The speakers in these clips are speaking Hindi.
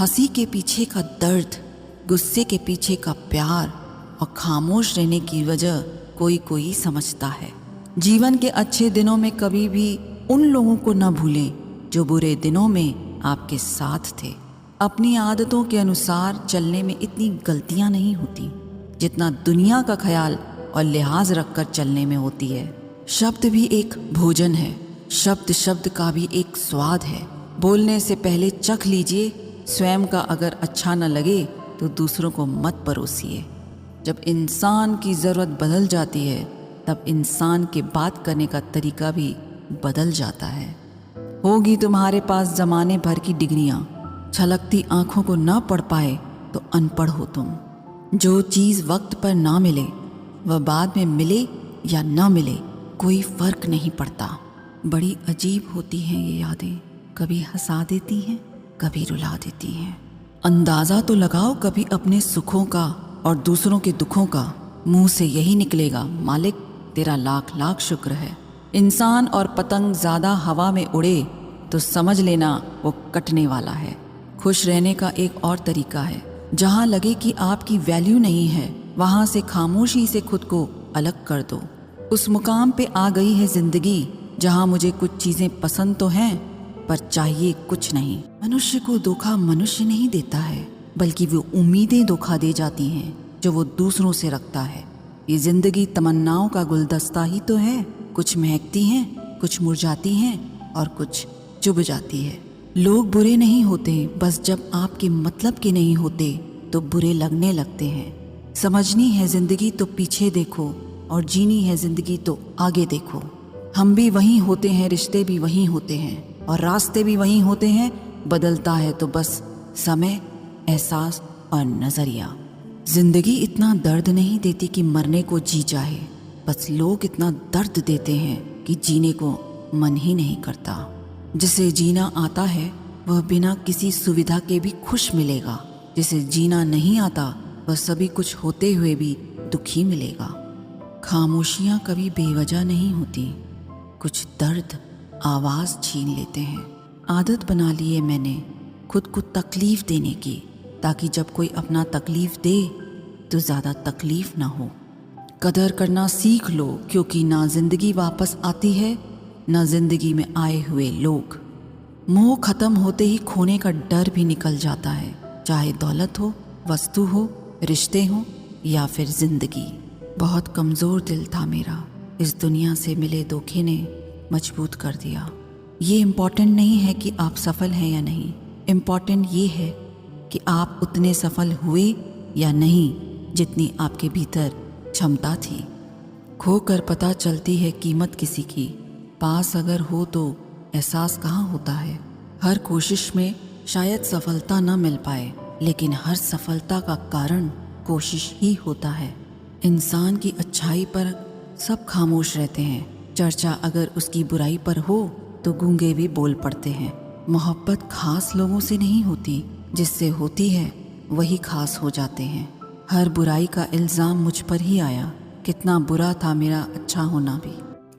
हंसी के पीछे का दर्द, गुस्से के पीछे का प्यार और खामोश रहने की वजह कोई कोई समझता है। जीवन के अच्छे दिनों में कभी भी उन लोगों को न भूलें जो बुरे दिनों में आपके साथ थे। अपनी आदतों के अनुसार चलने में इतनी गलतियां नहीं होती जितना दुनिया का ख्याल और लिहाज रखकर चलने में होती है। शब्द भी एक भोजन है, शब्द शब्द का भी एक स्वाद है। बोलने से पहले चख लीजिए, स्वयं का अगर अच्छा न लगे तो दूसरों को मत परोसिए। जब इंसान की ज़रूरत बदल जाती है तब इंसान के बात करने का तरीका भी बदल जाता है। होगी तुम्हारे पास ज़माने भर की डिग्रियां, छलकती आंखों को ना पढ़ पाए तो अनपढ़ हो तुम। जो चीज़ वक्त पर ना मिले वह बाद में मिले या ना मिले कोई फ़र्क नहीं पड़ता। बड़ी अजीब होती हैं ये यादें, कभी हंसा देती हैं कभी रुला देती हैं। अंदाज़ा तो लगाओ कभी अपने सुखों का और दूसरों के दुखों का। मुंह से यही निकलेगा, मालिक तेरा लाख लाख शुक्र है। इंसान और पतंग ज़्यादा हवा में उड़े तो समझ लेना वो कटने वाला है। खुश रहने का एक और तरीका है, जहाँ लगे कि आपकी वैल्यू नहीं है वहाँ से खामोशी से खुद को अलग कर दो। उस मुकाम पे आ गई है ज़िंदगी जहाँ मुझे कुछ चीज़ें पसंद तो हैं पर चाहिए कुछ नहीं। मनुष्य को धोखा मनुष्य नहीं देता है, बल्कि वो उम्मीदें धोखा दे जाती हैं जो वो दूसरों से रखता है। ये ज़िंदगी तमन्नाओं का गुलदस्ता ही तो है, कुछ महकती हैं, कुछ मुरझाती हैं और कुछ चुभ जाती है। लोग बुरे नहीं होते, बस जब आपके मतलब के नहीं होते तो बुरे लगने लगते हैं। समझनी है ज़िंदगी तो पीछे देखो और जीनी है ज़िंदगी तो आगे देखो। हम भी वहीं होते हैं, रिश्ते भी वहीं होते हैं और रास्ते भी वहीं होते हैं। बदलता है तो बस समय, एहसास और नज़रिया। ज़िंदगी इतना दर्द नहीं देती कि मरने को जी चाहे, बस लोग इतना दर्द देते हैं कि जीने को मन ही नहीं करता। जिसे जीना आता है वह बिना किसी सुविधा के भी खुश मिलेगा, जिसे जीना नहीं आता वह सभी कुछ होते हुए भी दुखी मिलेगा। खामोशियाँ कभी बेवजह नहीं होती, कुछ दर्द आवाज़ छीन लेते हैं। आदत बना ली है मैंने खुद को तकलीफ़ देने की, ताकि जब कोई अपना तकलीफ़ दे तो ज़्यादा तकलीफ़ ना हो। कदर करना सीख लो, क्योंकि ना ज़िंदगी वापस आती है ना ज़िंदगी में आए हुए लोग। मोह ख़त्म होते ही खोने का डर भी निकल जाता है, चाहे दौलत हो, वस्तु हो, रिश्ते हो या फिर ज़िंदगी। बहुत कमज़ोर दिल था मेरा, इस दुनिया से मिले धोखे ने मजबूत कर दिया। ये इम्पॉर्टेंट नहीं है कि आप सफल हैं या नहीं, इम्पॉर्टेंट ये है कि आप उतने सफल हुए या नहीं जितनी आपके भीतर क्षमता थी। खोकर पता चलती है कीमत किसी की, पास अगर हो तो एहसास कहाँ होता है। हर कोशिश में शायद सफलता न मिल पाए, लेकिन हर सफलता का कारण कोशिश ही होता है। इंसान की अच्छाई पर सब खामोश रहते हैं, चर्चा अगर उसकी बुराई पर हो तो गूंगे भी बोल पड़ते हैं। मोहब्बत खास लोगों से नहीं होती, जिससे होती है वही खास हो जाते हैं। हर बुराई का इल्ज़ाम मुझ पर ही आया, कितना बुरा था मेरा अच्छा होना भी।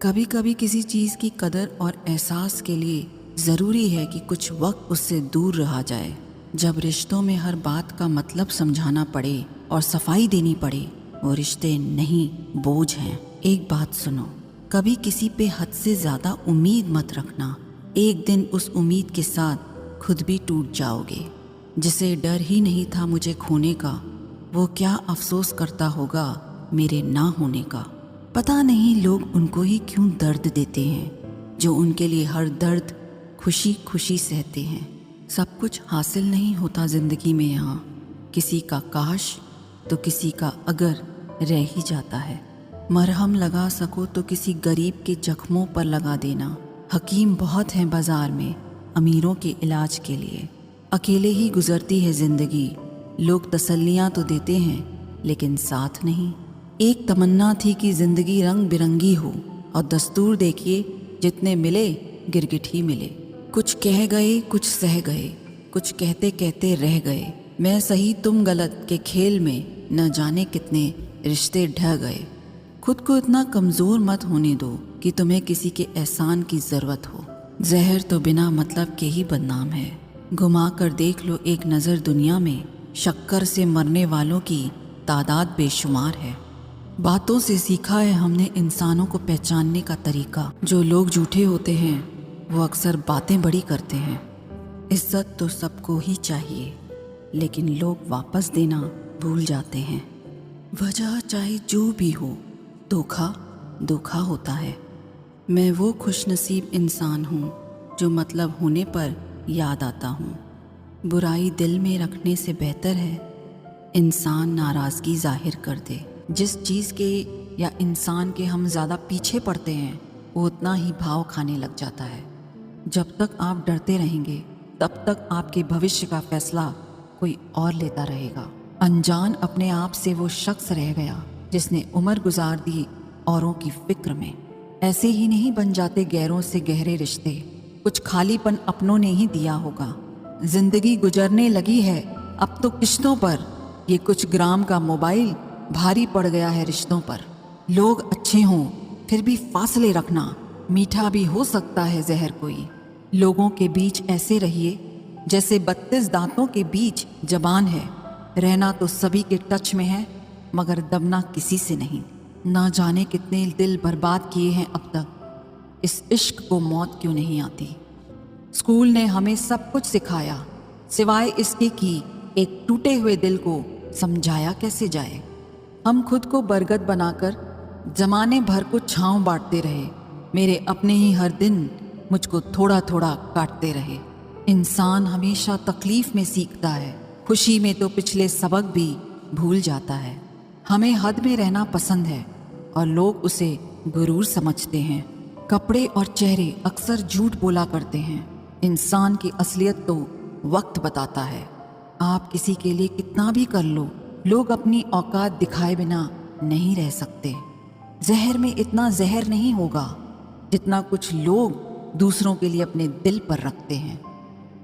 कभी कभी किसी चीज़ की कदर और एहसास के लिए ज़रूरी है कि कुछ वक्त उससे दूर रहा जाए। जब रिश्तों में हर बात का मतलब समझाना पड़े और सफाई देनी पड़े, वो रिश्ते नहीं बोझ हैं। एक बात सुनो, कभी किसी पे हद से ज़्यादा उम्मीद मत रखना, एक दिन उस उम्मीद के साथ खुद भी टूट जाओगे। जिसे डर ही नहीं था मुझे खोने का, वो क्या अफसोस करता होगा मेरे ना होने का। पता नहीं लोग उनको ही क्यों दर्द देते हैं जो उनके लिए हर दर्द खुशी खुशी सहते हैं। सब कुछ हासिल नहीं होता ज़िंदगी में यहाँ, किसी का काश तो किसी का अगर रह ही जाता है। मरहम लगा सको तो किसी गरीब के जख्मों पर लगा देना। हकीम बहुत हैं बाज़ार में अमीरों के इलाज के लिए। अकेले ही गुजरती है ज़िंदगी, लोग तसल्लियाँ तो देते हैं लेकिन साथ नहीं। एक तमन्ना थी कि ज़िंदगी रंग बिरंगी हो, और दस्तूर देखिए जितने मिले गिरगिट ही मिले। कुछ कह गए, कुछ सह गए, कुछ कहते कहते रह गए। मैं सही तुम गलत के खेल में न जाने कितने रिश्ते ढह गए। खुद को इतना कमज़ोर मत होने दो कि तुम्हें किसी के एहसान की ज़रूरत हो। जहर तो बिना मतलब के ही बदनाम है। घुमा कर देख लो एक नज़र दुनिया में, शक्कर से मरने वालों की तादाद बेशुमार है। बातों से सीखा है हमने इंसानों को पहचानने का तरीका। जो लोग झूठे होते हैं वो अक्सर बातें बड़ी करते हैं। इज्जत तो सबको ही चाहिए, लेकिन लोग वापस देना भूल जाते हैं। वजह चाहे जो भी हो, धोखा धोखा होता है। मैं वो खुशनसीब इंसान हूँ जो मतलब होने पर याद आता हूँ। बुराई दिल में रखने से बेहतर है इंसान नाराज़गी जाहिर कर दे। जिस चीज़ के या इंसान के हम ज़्यादा पीछे पड़ते हैं वो उतना ही भाव खाने लग जाता है। जब तक आप डरते रहेंगे तब तक आपके भविष्य का फैसला कोई और लेता रहेगा। अनजान अपने आप से वो शख्स रह गया जिसने उम्र गुजार दी औरों की फिक्र में। ऐसे ही नहीं बन जाते गैरों से गहरे रिश्ते, कुछ खालीपन अपनों ने ही दिया होगा। जिंदगी गुजरने लगी है अब तो किश्तों पर, ये कुछ ग्राम का मोबाइल भारी पड़ गया है रिश्तों पर। लोग अच्छे हों फिर भी फासले रखना, मीठा भी हो सकता है जहर कोई। लोगों के बीच ऐसे रहिए जैसे 32 दांतों के बीच जबान है। रहना तो सभी के टच में है मगर दबना किसी से नहीं। ना जाने कितने दिल बर्बाद किए हैं अब तक, इस इश्क को मौत क्यों नहीं आती। स्कूल ने हमें सब कुछ सिखाया सिवाय इसके कि एक टूटे हुए दिल को समझाया कैसे जाए। हम खुद को बरगद बनाकर जमाने भर को छांव बांटते रहे। मेरे अपने ही हर दिन मुझको थोड़ा थोड़ा काटते रहे। इंसान हमेशा तकलीफ में सीखता है, खुशी में तो पिछले सबक भी भूल जाता है। हमें हद में रहना पसंद है और लोग उसे गुरूर समझते हैं। कपड़े और चेहरे अक्सर झूठ बोला करते हैं। इंसान की असलियत तो वक्त बताता है। आप किसी के लिए कितना भी कर लो, लोग अपनी औकात दिखाए बिना नहीं रह सकते। जहर में इतना जहर नहीं होगा जितना कुछ लोग दूसरों के लिए अपने दिल पर रखते हैं।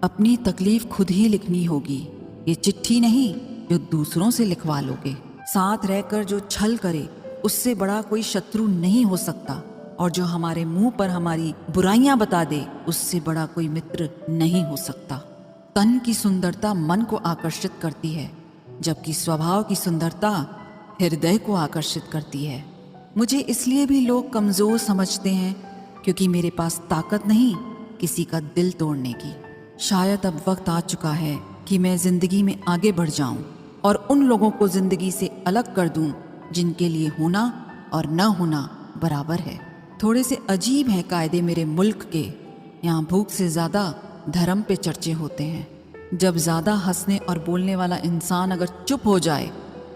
अपनी तकलीफ खुद ही लिखनी होगी, ये चिट्ठी नहीं जो दूसरों से लिखवा लोगे। साथ रहकर जो छल करे उससे बड़ा कोई शत्रु नहीं हो सकता, और जो हमारे मुंह पर हमारी बुराइयां बता दे उससे बड़ा कोई मित्र नहीं हो सकता। तन की सुंदरता मन को आकर्षित करती है, जबकि स्वभाव की सुंदरता हृदय को आकर्षित करती है। मुझे इसलिए भी लोग कमज़ोर समझते हैं क्योंकि मेरे पास ताकत नहीं किसी का दिल तोड़ने की। शायद अब वक्त आ चुका है कि मैं ज़िंदगी में आगे बढ़ जाऊं और उन लोगों को ज़िंदगी से अलग कर दूं जिनके लिए होना और न होना बराबर है। थोड़े से अजीब हैं कायदे मेरे मुल्क के, यहाँ भूख से ज़्यादा धर्म पे चर्चे होते हैं। जब ज़्यादा हंसने और बोलने वाला इंसान अगर चुप हो जाए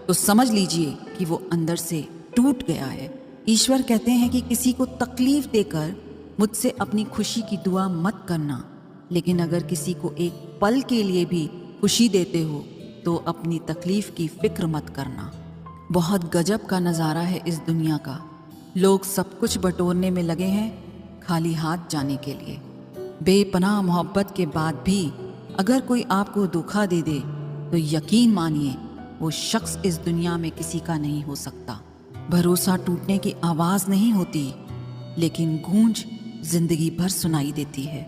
तो समझ लीजिए कि वो अंदर से टूट गया है। ईश्वर कहते हैं कि किसी को तकलीफ देकर मुझसे अपनी खुशी की दुआ मत करना, लेकिन अगर किसी को एक पल के लिए भी खुशी देते हो तो अपनी तकलीफ की फिक्र मत करना। बहुत गजब का नज़ारा है इस दुनिया का। लोग सब कुछ बटोरने में लगे हैं खाली हाथ जाने के लिए। बेपनाह मोहब्बत के बाद भी अगर कोई आपको धोखा दे दे तो यकीन मानिए वो शख्स इस दुनिया में किसी का नहीं हो सकता। भरोसा टूटने की आवाज़ नहीं होती, लेकिन गूंज जिंदगी भर सुनाई देती है।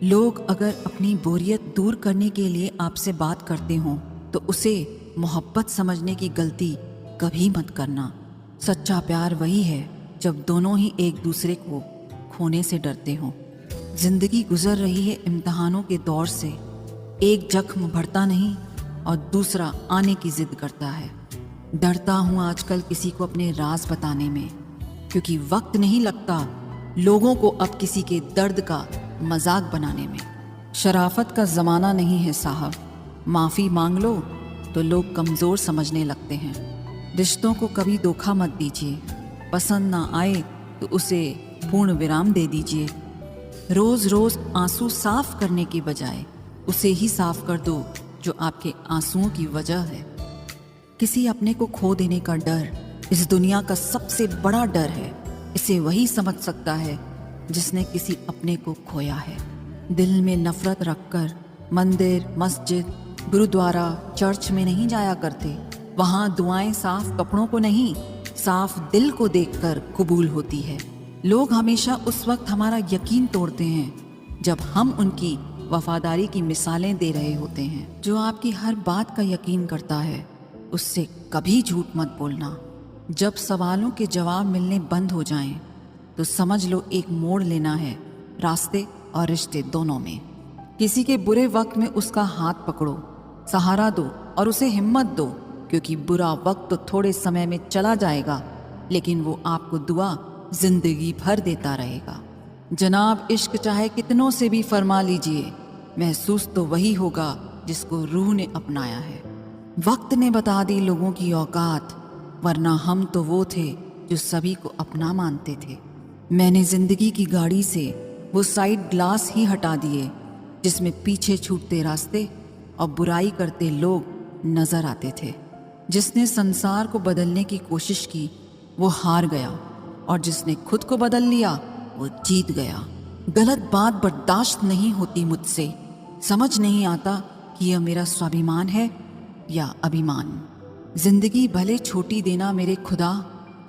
लोग अगर अपनी बोरियत दूर करने के लिए आपसे बात करते हों तो उसे मोहब्बत समझने की गलती कभी मत करना। सच्चा प्यार वही है जब दोनों ही एक दूसरे को खोने से डरते हों। जिंदगी गुजर रही है इम्तिहानों के दौर से। एक जख्म भरता नहीं और दूसरा आने की जिद करता है। डरता हूँ आजकल किसी को अपने राज बताने में, क्योंकि वक्त नहीं लगता लोगों को अब किसी के दर्द का मजाक बनाने में। शराफत का ज़माना नहीं है साहब, माफ़ी मांग लो तो लोग कमज़ोर समझने लगते हैं। रिश्तों को कभी धोखा मत दीजिए, पसंद ना आए तो उसे पूर्ण विराम दे दीजिए। रोज़ रोज़ आंसू साफ करने की बजाय उसे ही साफ कर दो जो आपके आंसुओं की वजह है। किसी अपने को खो देने का डर इस दुनिया का सबसे बड़ा डर है। इसे वही समझ सकता है जिसने किसी अपने को खोया है। दिल में नफरत रखकर मंदिर, मस्जिद, गुरुद्वारा, चर्च में नहीं जाया करते। वहाँ दुआएं साफ कपड़ों को नहीं, साफ दिल को देखकर कबूल होती है। लोग हमेशा उस वक्त हमारा यकीन तोड़ते हैं जब हम उनकी वफादारी की मिसालें दे रहे होते हैं। जो आपकी हर बात का यकीन करता है उससे कभी झूठ मत बोलना। जब सवालों के जवाब मिलने बंद हो जाएं, तो समझ लो एक मोड़ लेना है रास्ते और रिश्ते दोनों में। किसी के बुरे वक्त में उसका हाथ पकड़ो, सहारा दो और उसे हिम्मत दो, क्योंकि बुरा वक्त तो थोड़े समय में चला जाएगा, लेकिन वो आपको दुआ जिंदगी भर देता रहेगा। जनाब, इश्क चाहे कितनों से भी फरमा लीजिए, महसूस तो वही होगा जिसको रूह ने अपनाया है। वक्त ने बता दी लोगों की औकात, वरना हम तो वो थे जो सभी को अपना मानते थे। मैंने जिंदगी की गाड़ी से वो साइड ग्लास ही हटा दिए जिसमें पीछे छूटते रास्ते और बुराई करते लोग नजर आते थे। जिसने संसार को बदलने की कोशिश की वो हार गया, और जिसने खुद को बदल लिया वो जीत गया। गलत बात बर्दाश्त नहीं होती मुझसे, समझ नहीं आता कि यह मेरा स्वाभिमान है या अभिमान। जिंदगी भले छोटी देना मेरे खुदा,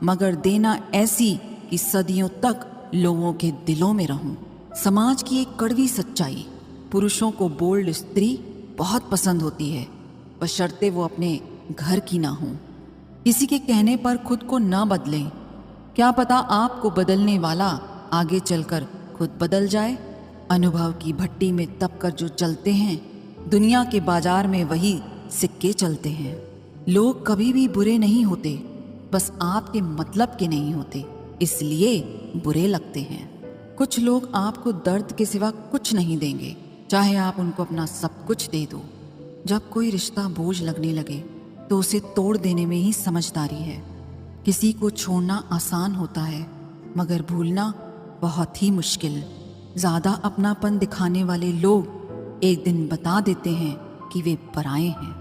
मगर देना ऐसी कि सदियों तक लोगों के दिलों में रहूं। समाज की एक कड़वी सच्चाई, पुरुषों को बोल्ड स्त्री बहुत पसंद होती है, बशर्ते वो अपने घर की ना हो। किसी के कहने पर खुद को ना बदलें, क्या पता आपको बदलने वाला आगे चलकर खुद बदल जाए। अनुभव की भट्टी में तप कर जो चलते हैं, दुनिया के बाजार में वही सिक्के चलते हैं। लोग कभी भी बुरे नहीं होते, बस आपके मतलब के नहीं होते, इसलिए बुरे लगते हैं। कुछ लोग आपको दर्द के सिवा कुछ नहीं देंगे, चाहे आप उनको अपना सब कुछ दे दो। जब कोई रिश्ता बोझ लगने लगे तो उसे तोड़ देने में ही समझदारी है। किसी को छोड़ना आसान होता है, मगर भूलना बहुत ही मुश्किल। ज़्यादा अपनापन दिखाने वाले लोग एक दिन बता देते हैं कि वे पराए हैं।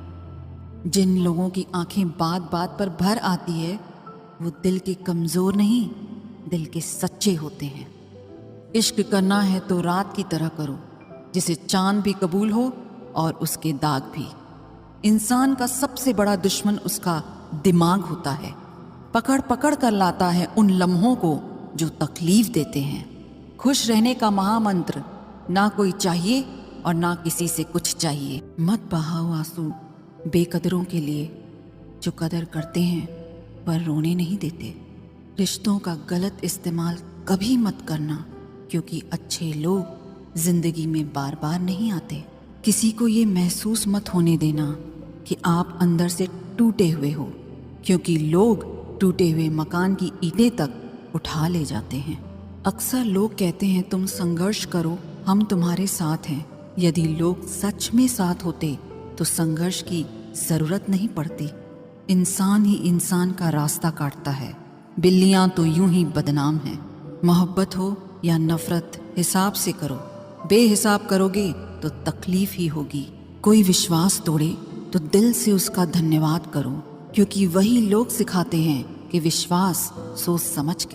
जिन लोगों की आंखें बात बात पर भर आती है, वो दिल के कमज़ोर नहीं, दिल के सच्चे होते हैं। इश्क करना है तो रात की तरह करो, जिसे चांद भी कबूल हो और उसके दाग भी। इंसान का सबसे बड़ा दुश्मन उसका दिमाग होता है, पकड़ पकड़ कर लाता है उन लम्हों को जो तकलीफ देते हैं। खुश रहने का महामंत्र, ना कोई चाहिए और ना किसी से कुछ चाहिए। मत बहाओ आंसू बेकदरों के लिए, जो कदर करते हैं पर रोने नहीं देते। रिश्तों का गलत इस्तेमाल कभी मत करना, क्योंकि अच्छे लोग जिंदगी में बार बार नहीं आते। किसी को ये महसूस मत होने देना कि आप अंदर से टूटे हुए हो, क्योंकि लोग टूटे हुए मकान की ईंटें तक उठा ले जाते हैं। अक्सर लोग कहते हैं तुम संघर्ष करो, हम तुम्हारे साथ हैं। यदि लोग सच में साथ होते तो संघर्ष की जरूरत नहीं पड़ती। इंसान ही इंसान का रास्ता काटता है, बिल्लियां तो यूं ही बदनाम हैं। मोहब्बत हो या नफरत, हिसाब से करो। बेहिसाब करोगे तो तकलीफ ही होगी। कोई विश्वास तोड़े तो दिल से उसका धन्यवाद करो, क्योंकि वही लोग सिखाते हैं कि विश्वास सोच समझ के